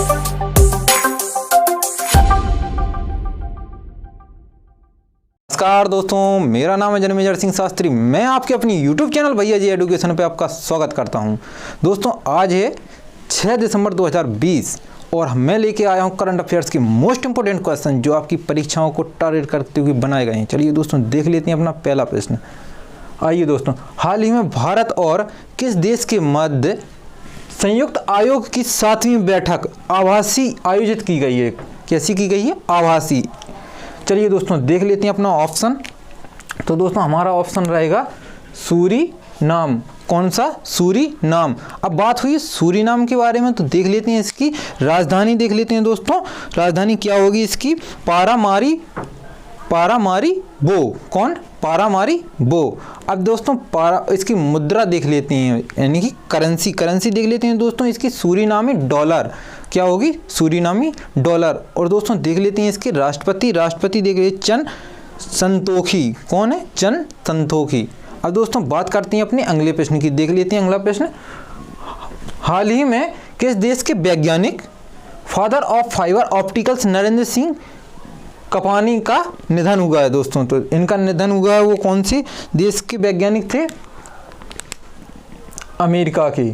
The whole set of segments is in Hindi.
नमस्कार दोस्तों, मेरा नाम है जन्मेजय सिंह शास्त्री। मैं आपके अपनी YouTube चैनल भैया जी एजुकेशन पे आपका स्वागत करता हूं। दोस्तों आज है 6 दिसंबर 2020 और मैं लेके आया हूं करंट अफेयर्स के मोस्ट इंपोर्टेंट क्वेश्चन जो आपकी परीक्षाओं को टारगेट करते हुए बनाए गए हैं। चलिए दोस्तों देख लेते हैं अपना पहला प्रश्न। आइए दोस्तों, हाल ही में भारत और किस देश के मध्य संयुक्त आयोग की 7वीं बैठक आभासी आयोजित की गई है? कैसी की गई है? आभासी। चलिए दोस्तों देख लेते हैं अपना ऑप्शन। तो दोस्तों हमारा ऑप्शन रहेगा सूरीनाम। कौन सा? सूरीनाम। अब बात हुई सूरीनाम के बारे में तो देख लेते हैं इसकी राजधानी देख लेते हैं दोस्तों। राजधानी क्या होगी इसकी? पारामारीबो। कौन? पारामारीबो। अब दोस्तों इसकी मुद्रा देख लेते हैं, यानी कि करेंसी देख लेते हैं दोस्तों। इसकी सूरीनामी डॉलर क्या होगी? सूरीनामी डॉलर। और दोस्तों देख लेते हैं इसके राष्ट्रपति देख लेते हैं चन संतोखी। कौन है? चन संतोखी। अब दोस्तों बात करते हैं अपने अगले प्रश्न की। देख लेते हैं अगला प्रश्न। हाल ही में किस देश के वैज्ञानिक father of fibre opticals Narendra Singh Kapany का निधन हुआ है? दोस्तों तो इनका निधन हुआ है, वो कौन सी देश के वैज्ञानिक थे? अमेरिका के।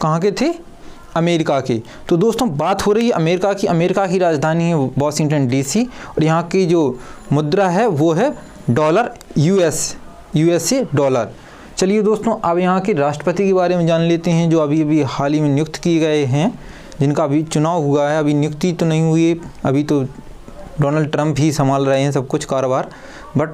कहाँ के थे? अमेरिका की। तो दोस्तों बात हो रही है अमेरिका की। अमेरिका की राजधानी है वॉशिंगटन डीसी और यहाँ की जो मुद्रा है वो है डॉलर, यूएसए डॉलर। चलिए दोस्तों अब यहाँ के राष्ट्रपति के बारे में जान लेते हैं जो अभी हाल ही में नियुक्त किए गए हैं, जिनका अभी चुनाव हुआ है। अभी नियुक्ति तो नहीं हुई है, अभी तो डोनाल्ड ट्रंप ही संभाल रहे हैं सब कुछ कारोबार, बट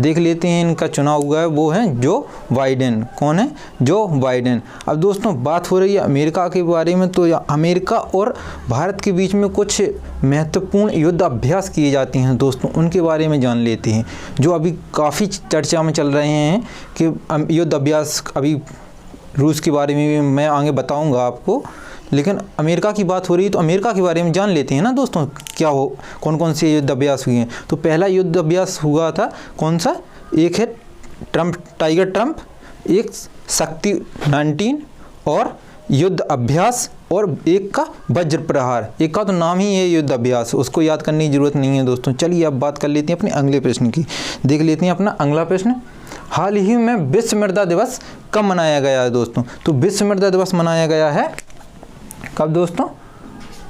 देख लेते हैं इनका चुनाव हुआ है, वो है जो बाइडेन। कौन है? Joe Biden. अब दोस्तों बात हो रही है अमेरिका के बारे में। तो अमेरिका और भारत के बीच में कुछ महत्वपूर्ण युद्ध अभ्यास किए जाते हैं दोस्तों, उनके बारे में जान लेते हैं जो अभी काफ़ी चर्चा में चल रहे हैं कि युद्ध अभ्यास। अभी रूस के बारे में भी मैं आगे बताऊँगा आपको, लेकिन अमेरिका की बात हो रही है तो अमेरिका के बारे में जान लेते हैं ना दोस्तों, क्या हो कौन कौन से युद्ध अभ्यास हुए हैं। तो पहला युद्ध अभ्यास हुआ था कौन सा? एक है टाइगर ट्रंप, एक शक्ति 19 और युद्ध अभ्यास, और एक का वज्र प्रहार। एक का तो नाम ही है युद्ध अभ्यास, उसको याद करने की जरूरत नहीं है दोस्तों। चलिए अब बात कर लेते हैं अपने अगले प्रश्न की। देख लेते हैं अपना अगला प्रश्न। हाल ही में विश्व मृदा दिवस कब मनाया गया है दोस्तों? तो विश्व मृदा दिवस मनाया गया है कब दोस्तों?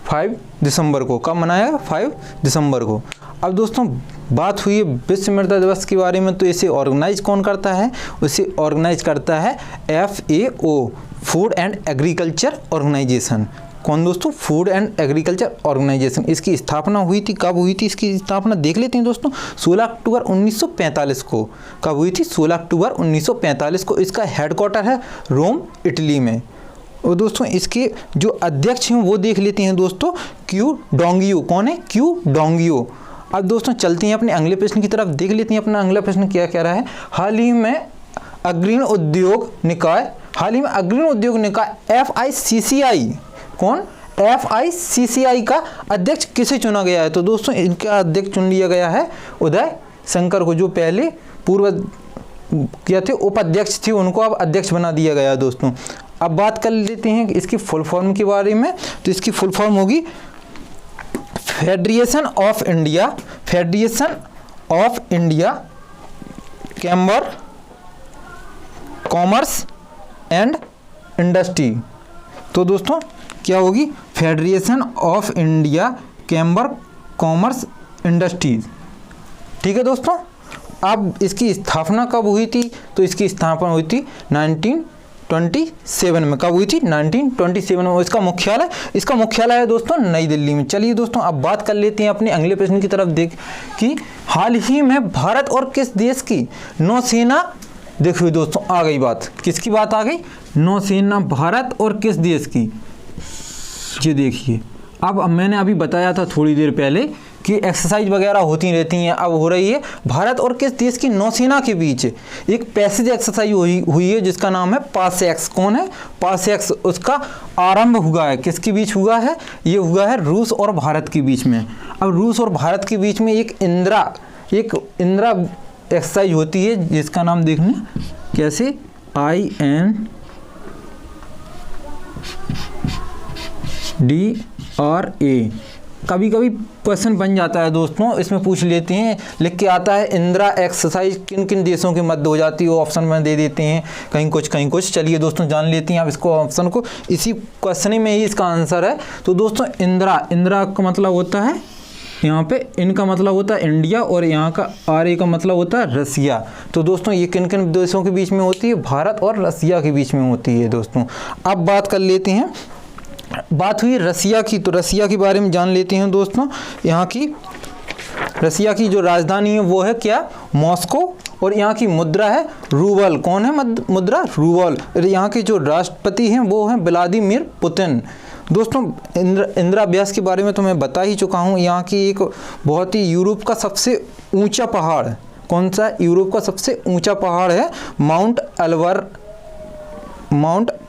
5 दिसंबर को। कब मनाया? 5 दिसंबर को। अब दोस्तों बात हुई है विश्व मृदा दिवस के बारे में। तो इसे ऑर्गेनाइज कौन करता है? इसे ऑर्गेनाइज करता है FAO, food and agriculture organization. कौन दोस्तों? Food and agriculture organization. इसकी स्थापना हुई थी, कब हुई थी इसकी स्थापना? देख लेते हैं दोस्तों। 16 अक्टूबर 1945 को। कब हुई थी? 16 अक्टूबर 1945 को। इसका हेडक्वार्टर है रोम, इटली में। और दोस्तों इसके जो अध्यक्ष हैं वो देख लेते हैं दोस्तों, क्यू डोंगियो। कौन है? क्यू डोंगियो। अब दोस्तों चलते हैं अपने अगले प्रश्न की तरफ। देख लेते हैं अपना अगला प्रश्न क्या कह रहा है। हाल ही में अग्रणी उद्योग निकाय FICCI। कौन? FICCI का अध्यक्ष किसे चुना गया है? तो दोस्तों इनका अध्यक्ष चुन लिया गया है उदय शंकर को, जो पहले पूर्व क्या थे, उपाध्यक्ष थे, उनको अब अध्यक्ष बना दिया गया है दोस्तों। अब बात कर लेते हैं इसकी फुल फॉर्म के बारे में। तो इसकी फुल फॉर्म होगी federation of India chamber commerce and industry. तो दोस्तों क्या होगी? Federation of India chamber commerce industries. ठीक है दोस्तों। अब इसकी स्थापना कब हुई थी? तो इसकी स्थापना हुई थी 1927 में। कब हुई थी? 1927 में। इसका मुख्यालय है दोस्तों नई दिल्ली में। चलिए दोस्तों अब बात कर लेते हैं अपने अगले प्रश्न की तरफ। देख कि हाल ही में भारत और किस देश की नौसेना, देखिए दोस्तों आ गई बात, किसकी बात आ गई? नौसेना। भारत और किस देश की? ये देखिए, अब मैंने अभी बताया था थोड़ी देर पहले कि एक्सरसाइज वगैरह होती रहती हैं। अब हो रही है भारत और किस देश की नौसेना के बीच एक पैसेज एक्सरसाइज हुई है जिसका नाम है पासएक्स। कौन है? पासएक्स। उसका आरंभ हुआ है, किसके बीच हुआ है? ये हुआ है रूस और भारत के बीच में। अब रूस और भारत के बीच में एक इंदिरा एक्सरसाइज होती है जिसका नाम देखना कैसे, DRA। कभी कभी क्वेश्चन बन जाता है दोस्तों, इसमें पूछ लेते हैं, लिख के आता है इंदिरा एक्सरसाइज किन किन देशों के मध्य हो जाती है, वो ऑप्शन में दे देते हैं, कहीं कुछ। चलिए दोस्तों जान लेते हैं आप इसको ऑप्शन को, इसी क्वेश्चन में ही इसका आंसर है। तो दोस्तों इंदिरा का मतलब होता है, यहाँ पे इनका मतलब होता है इंडिया, और यहाँ का RA का मतलब होता है रसिया। तो दोस्तों ये किन किन देशों के बीच में होती है, भारत और रसिया के बीच में होती है दोस्तों। अब बात कर लेते हैं, बात हुई रसिया की, तो रसिया के बारे में जान लेते हैं दोस्तों। यहाँ की रसिया की जो राजधानी है वो है क्या, मॉस्को, और यहाँ की मुद्रा है रूबल। कौन है मुद्रा, रूबल। यहाँ के जो राष्ट्रपति हैं वो हैं व्लादिमीर पुतिन। दोस्तों इंदिरा व्यास के बारे में तो मैं बता ही चुका हूँ। यहाँ की एक बहुत ही यूरोप का सबसे ऊंचा पहाड़, कौन सा, यूरोप का सबसे ऊंचा पहाड़ है माउंट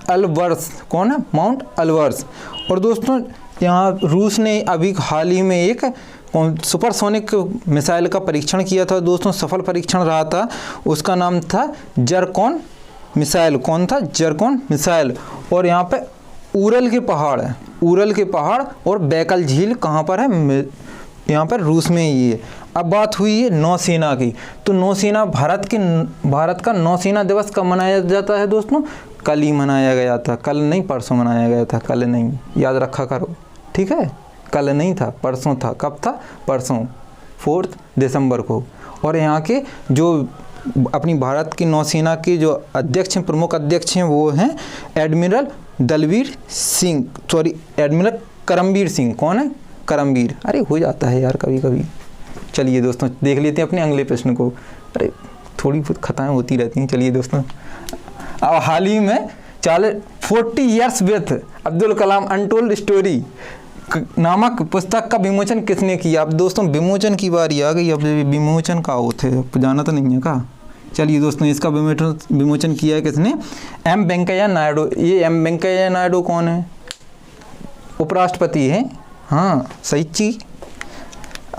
एल्बर्स। कौन है, माउंट एल्बर्स। और दोस्तों यहाँ रूस ने अभी हाल ही में एक सुपरसोनिक मिसाइल का परीक्षण किया था दोस्तों, सफल परीक्षण रहा था, उसका नाम था जरकॉन मिसाइल। कौन था, जरकॉन मिसाइल। और यहाँ पे उरल के पहाड़ है, उरल के पहाड़ और बैकल झील कहाँ पर है, यहाँ पर रूस में ही है। अब बात हुई है नौसेना की, तो नौसेना भारत का नौसेना दिवस कब मनाया जाता है दोस्तों, कल ही मनाया गया था, कल नहीं परसों मनाया गया था, कल नहीं, याद रखा करो, ठीक है, कल नहीं था, परसों था। कब था, परसों 4 दिसंबर को। और यहाँ के जो अपनी भारत की नौसेना के जो अध्यक्ष हैं, प्रमुख अध्यक्ष हैं, वो हैं एडमिरल एडमिरल करमबीर सिंह। कौन है, करमबीर। अरे हो जाता है यार कभी कभी। चलिए दोस्तों देख लेते हैं अपने अगले प्रश्न को। अरे थोड़ी बहुत खताएं होती रहती हैं। चलिए दोस्तों, अब हाल ही में 40 years with Abdul Kalam untold story नामक पुस्तक का विमोचन किसने किया। अब दोस्तों विमोचन की बारी आ गई। अब विमोचन का होते है, जाना तो नहीं है का। चलिए दोस्तों इसका विमोचन किया है किसने, M वेंकैया नायडू। ये M वेंकैया नायडू कौन है, उपराष्ट्रपति हैं, हाँ सही चीज।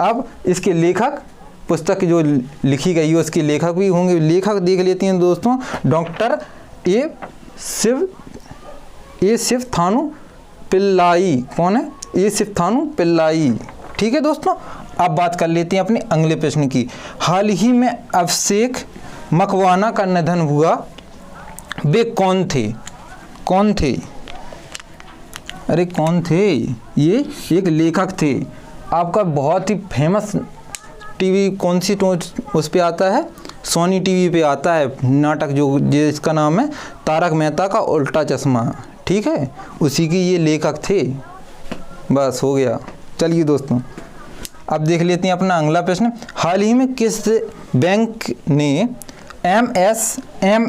अब इसके लेखक, पुस्तक जो लिखी गई है उसके लेखक भी होंगे, लेखक देख लेते हैं दोस्तों, डॉक्टर ए शिवथानु पिल्लाई। कौन है, ए शिवथानु पिल्लाई, ठीक है दोस्तों। अब बात कर लेते हैं अपने अगले प्रश्न की। हाल ही में अभिषेक मकवाना का निधन हुआ, वे कौन थे, कौन थे, अरे कौन थे, ये एक लेखक थे। आपका बहुत ही फेमस टीवी कौन सी उस पे आता है, सोनी टीवी पे आता है नाटक जो जिसका नाम है तारक मेहता का उल्टा चश्मा, ठीक है, उसी की ये लेखक थे। बस हो गया। चलिए दोस्तों अब देख लेते हैं अपना अगला प्रश्न। हाल ही में किस बैंक ने MSMES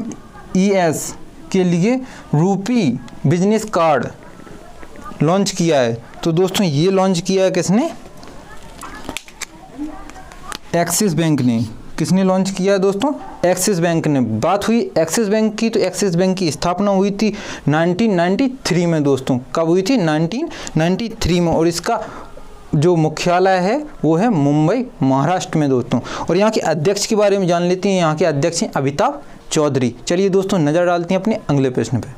के लिए रूपी बिजनेस कार्ड लॉन्च किया है। तो दोस्तों ये लॉन्च किया है किसने, एक्सिस बैंक ने। किसने लॉन्च किया है दोस्तों, एक्सिस बैंक ने। बात हुई एक्सिस बैंक की, तो एक्सिस बैंक की स्थापना हुई थी 1993 में दोस्तों। कब हुई थी, 1993 में। और इसका जो मुख्यालय है वो है मुंबई, महाराष्ट्र में दोस्तों। और यहाँ के अध्यक्ष के बारे में जान लेते हैं। यहाँ के अध्यक्ष हैं अमिताभ चौधरी। चलिए दोस्तों नज़र डालते हैं अपने अगले प्रश्न पे।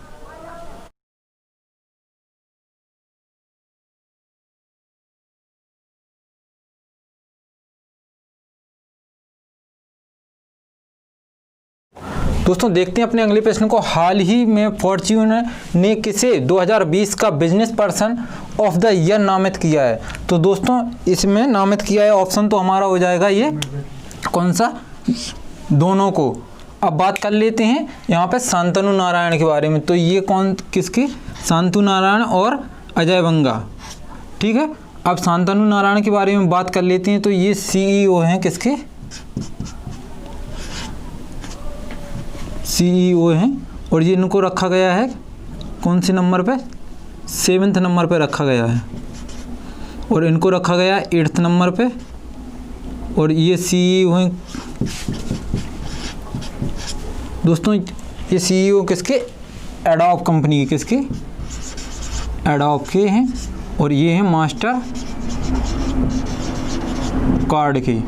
दोस्तों देखते हैं अपने अगले प्रश्न को। हाल ही में फॉर्च्यून ने किसे 2020 का business person of the year नामित किया है। तो दोस्तों इसमें नामित किया है, ऑप्शन तो हमारा हो जाएगा ये कौन सा, दोनों को। अब बात कर लेते हैं यहाँ पे शांतनु नारायण के बारे में। तो ये कौन, किसकी, शांतनु नारायण और अजय बंगा, ठीक है। अब शांतनु नारायण के बारे में बात कर लेते हैं। तो ये CEO हैं, किसके, CEO हैं। और ये इनको रखा गया है कौन से नंबर पे, 7वें नंबर पे रखा गया है। और इनको रखा गया है 8th नंबर पे। और ये CEO हैं दोस्तों, ये CEO किसके, एडोब कंपनी के, किसके, एडोब के हैं। और ये हैं मास्टर कार्ड के,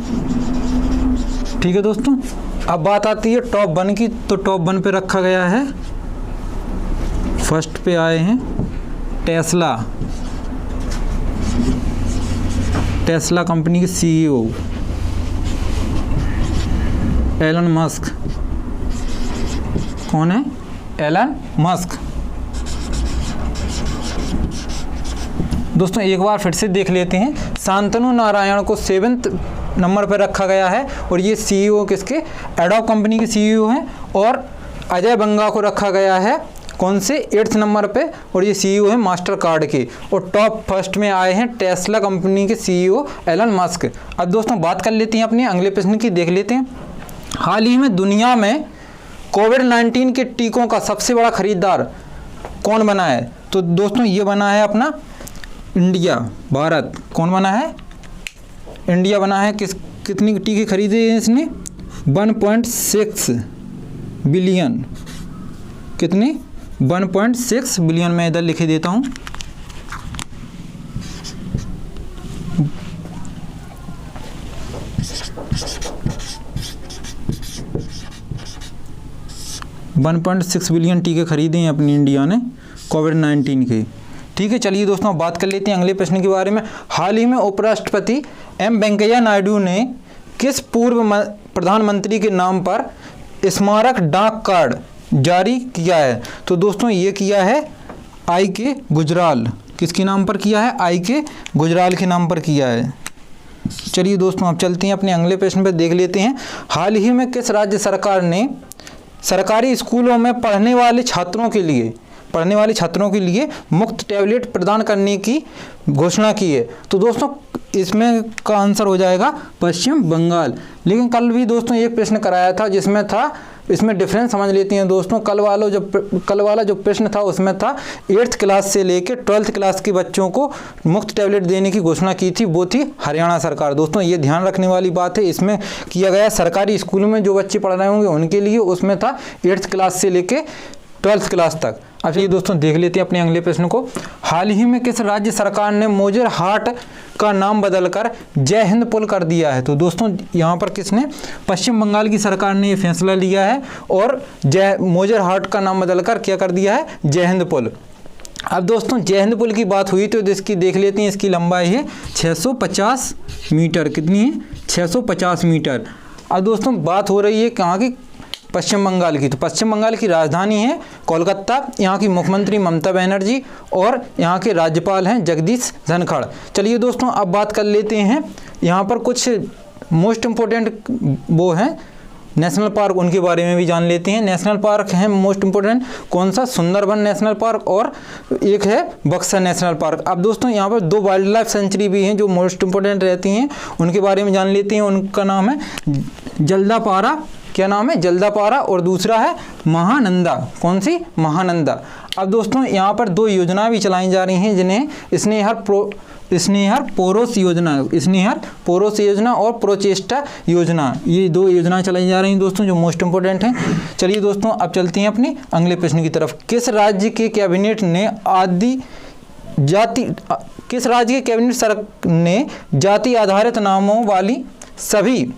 ठीक है दोस्तों। अब बात आती है टॉप 1 की। तो टॉप 1 पे रखा गया है, फर्स्ट पे आए हैं टेस्ला, टेस्ला कंपनी के CEO एलन मस्क। कौन है? Elon Musk. दोस्तों एक बार फिर से देख लेते हैं। शांतनु नारायण को 7वें नंबर पर रखा गया है और ये CEO किसके? एडोब कंपनी के CEO हैं। और अजय बंगा को रखा गया है कौन से? 8th नंबर पे और ये CEO है मास्टर कार्ड के। और टॉप फर्स्ट में आए हैं टेस्ला कंपनी के CEO एलन मस्क। अब दोस्तों बात कर लेते हैं अपने अगले प्रश्न की, देख लेते हैं। हाल ही में दुनिया में कोविड-19 के टीकों का सबसे बड़ा खरीदार कौन बना है? तो दोस्तों ये बना है अपना इंडिया, भारत। कौन बना है? इंडिया बना है। कितनी टीके खरीदे हैं इसने? 1.6 बिलियन। कितनी? 1.6 बिलियन। मैं इधर लिखे देता हूँ। $1.6 बिलियन टीके खरीदे हैं अपनी इंडिया ने कोविड-19 के। ठीक है, चलिए दोस्तों अब बात कर लेते हैं अगले प्रश्न के बारे में। हाल ही में उपराष्ट्रपति एम वेंकैया नायडू ने किस पूर्व प्रधानमंत्री के नाम पर स्मारक डाक कार्ड जारी किया है? तो दोस्तों ये किया है I.K. गुजराल। किसके नाम पर किया है? I.K. गुजराल के नाम पर किया है। चलिए दोस्तों अब चलते हैं अपने अगले प्रश्न पर, देख लेते हैं। हाल ही में किस राज्य सरकार ने सरकारी स्कूलों में पढ़ने वाले छात्रों के लिए मुफ्त टैबलेट प्रदान करने की घोषणा की है? तो दोस्तों इसमें का आंसर हो जाएगा पश्चिम बंगाल। लेकिन कल भी दोस्तों एक प्रश्न कराया था जिसमें था, इसमें डिफरेंस समझ लेते हैं दोस्तों। कल वाला जो प्रश्न था उसमें था 8th क्लास से लेकर 12th क्लास के बच्चों को मुफ्त टैबलेट देने की घोषणा की थी, वो थी हरियाणा सरकार। दोस्तों ये ध्यान रखने वाली बात है। इसमें किया गया सरकारी स्कूलों में जो बच्चे पढ़ रहे होंगे उनके लिए, उसमें था 8th क्लास से लेकर 12th क्लास तक। अब ये दोस्तों देख लेते हैं अपने अगले प्रश्न को। हाल ही में किस राज्य सरकार ने मोजर हाट का नाम बदलकर जय हिंद पुल कर दिया है? तो दोस्तों यहाँ पर किसने? पश्चिम बंगाल की सरकार ने ये फैसला लिया है और मोजर हाट का नाम बदलकर क्या कर दिया है? जय हिंद पुल। अब दोस्तों जय हिंद पुल की बात हुई तो इसकी देख लेते हैं। इसकी लंबाई है 650 मीटर। कितनी है? 650 मीटर। अब दोस्तों बात हो रही है कहाँ की? पश्चिम बंगाल की। तो पश्चिम बंगाल की राजधानी है कोलकाता। यहाँ की मुख्यमंत्री ममता बनर्जी और यहाँ के राज्यपाल हैं जगदीश धनखड़। चलिए दोस्तों अब बात कर लेते हैं। यहाँ पर कुछ मोस्ट इम्पोर्टेंट वो हैं नेशनल पार्क, उनके बारे में भी जान लेते हैं। नेशनल पार्क हैं मोस्ट इम्पोर्टेंट। कौन सा? सुंदरबन नेशनल पार्क और एक है बक्सर नेशनल पार्क। अब दोस्तों यहाँ पर 2 वाइल्ड लाइफ सेंचुरी भी हैं जो मोस्ट इम्पोर्टेंट रहती हैं, उनके बारे में जान लेते हैं। उनका नाम है जल्दापारा। क्या नाम है? जल्दापारा। और दूसरा है महानंदा। कौन सी? महानंदा। अब दोस्तों यहाँ पर 2 योजना भी चलाई जा रही हैं जिन्हें स्नेहर पोरोस योजना और प्रोचेस्टा योजना, ये 2 योजनाएं चलाई जा रही हैं दोस्तों जो मोस्ट इंपोर्टेंट हैं। चलिए दोस्तों अब चलते हैं अपने अगले प्रश्न की तरफ। किस राज्य के कैबिनेट ने जाति आधारित नामों वाली सभी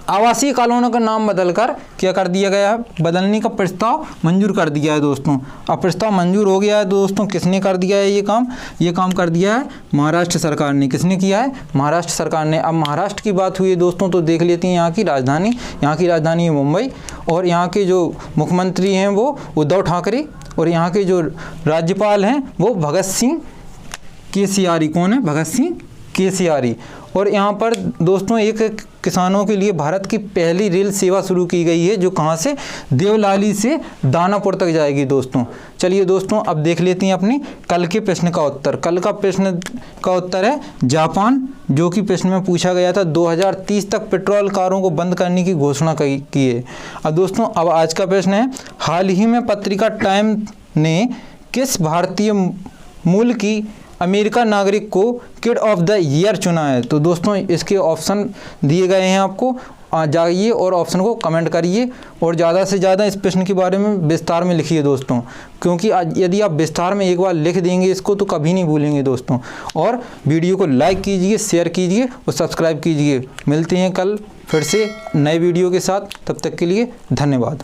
आवासीय कॉलोनियों का नाम बदलकर क्या कर दिया गया है? बदलने का प्रस्ताव मंजूर कर दिया है दोस्तों। अब प्रस्ताव मंजूर हो गया है दोस्तों। किसने कर दिया है ये काम कर दिया है महाराष्ट्र सरकार ने। किसने किया है? महाराष्ट्र सरकार ने। अब महाराष्ट्र की बात हुई है दोस्तों तो देख लेते हैं यहाँ की राजधानी है मुंबई और यहाँ के जो मुख्यमंत्री हैं वो उद्धव ठाकरे और यहाँ के जो राज्यपाल हैं वो भगत सिंह केसरियानी। कौन है? भगत सिंह केसरियानी। और यहाँ पर दोस्तों एक किसानों के लिए भारत की पहली रेल सेवा शुरू की गई है जो कहाँ से? देवलाली से दानापुर तक जाएगी दोस्तों। चलिए दोस्तों अब देख लेते हैं अपनी कल के प्रश्न का उत्तर। कल का प्रश्न का उत्तर है जापान, जो कि प्रश्न में पूछा गया था 2030 तक पेट्रोल कारों को बंद करने की घोषणा की है। अब दोस्तों अब आज का प्रश्न है, हाल ही में पत्रिका टाइम ने किस भारतीय मूल की अमेरिका नागरिक को किड ऑफ द ईयर चुना है? तो दोस्तों इसके ऑप्शन दिए गए हैं आपको, जाइए और ऑप्शन को कमेंट करिए और ज़्यादा से ज़्यादा इस प्रश्न के बारे में विस्तार में लिखिए दोस्तों, क्योंकि यदि आप विस्तार में एक बार लिख देंगे इसको तो कभी नहीं भूलेंगे दोस्तों। और वीडियो को लाइक कीजिए, शेयर कीजिए और सब्सक्राइब कीजिए। मिलते हैं कल फिर से नए वीडियो के साथ, तब तक के लिए धन्यवाद।